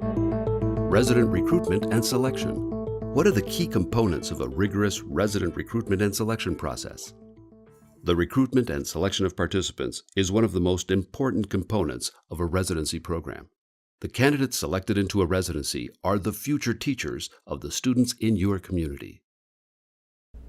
Resident recruitment and selection. What are the key components of a rigorous resident recruitment and selection process? The recruitment and selection of participants is one of the most important components of a residency program. The candidates selected into a residency are the future teachers of the students in your community.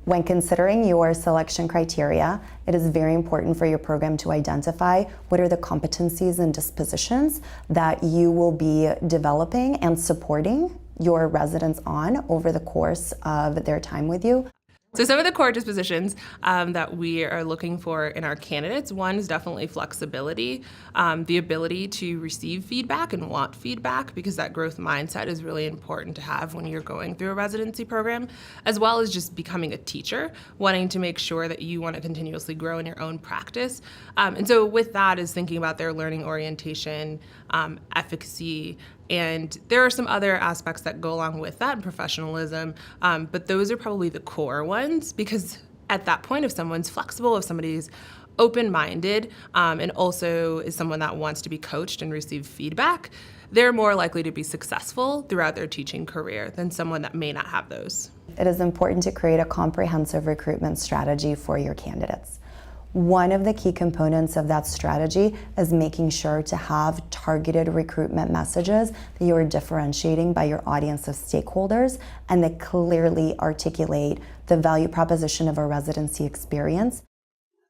When considering your selection criteria, it is very important for your program to identify what are the competencies and dispositions that you will be developing and supporting your residents on over the course of their time with you. So some of the core dispositions that we are looking for in our candidates, one is definitely flexibility, the ability to receive feedback and want feedback, because that growth mindset is really important to have when you're going through a residency program, as well as just becoming a teacher, wanting to make sure that you want to continuously grow in your own practice. And so with that is thinking about their learning orientation, efficacy, and there are some other aspects that go along with that, professionalism, but those are probably the core ones, because at that point, if someone's flexible, if somebody's open-minded, and also is someone that wants to be coached and receive feedback, they're more likely to be successful throughout their teaching career than someone that may not have those. It is important to create a comprehensive recruitment strategy for your candidates. One of the key components of that strategy is making sure to have targeted recruitment messages that you are differentiating by your audience of stakeholders and that clearly articulate the value proposition of a residency experience.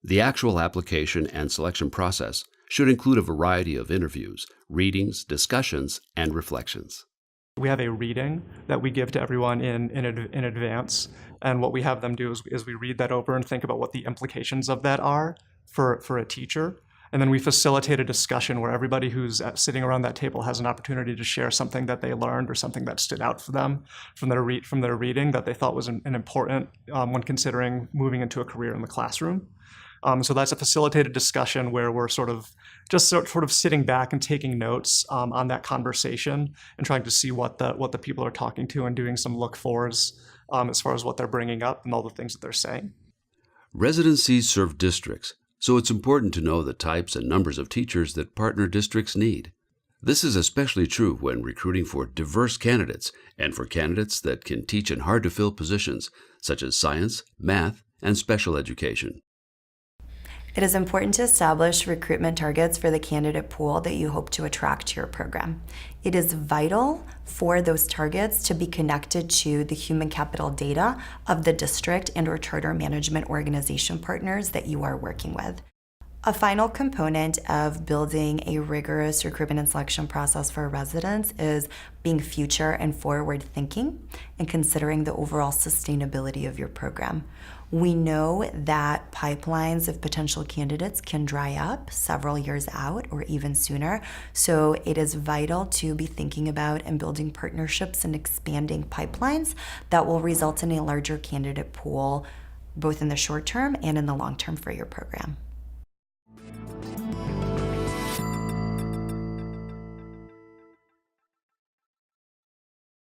The actual application and selection process should include a variety of interviews, readings, discussions, and reflections. We have a reading that we give to everyone in advance, and what we have them do is we read that over and think about what the implications of that are for a teacher. And then we facilitate a discussion where everybody who's sitting around that table has an opportunity to share something that they learned or something that stood out for them from their reading that they thought was an important when considering moving into a career in the classroom. So that's a facilitated discussion where we're sort of sitting back and taking notes on that conversation and trying to see what the people are talking to and doing some look-fors as far as what they're bringing up and all the things that they're saying. Residencies serve districts, so it's important to know the types and numbers of teachers that partner districts need. This is especially true when recruiting for diverse candidates and for candidates that can teach in hard-to-fill positions such as science, math, and special education. It is important to establish recruitment targets for the candidate pool that you hope to attract to your program. It is vital for those targets to be connected to the human capital data of the district and/or charter management organization partners that you are working with. A final component of building a rigorous recruitment and selection process for residents is being future and forward thinking and considering the overall sustainability of your program. We know that pipelines of potential candidates can dry up several years out or even sooner, so it is vital to be thinking about and building partnerships and expanding pipelines that will result in a larger candidate pool both in the short term and in the long term for your program.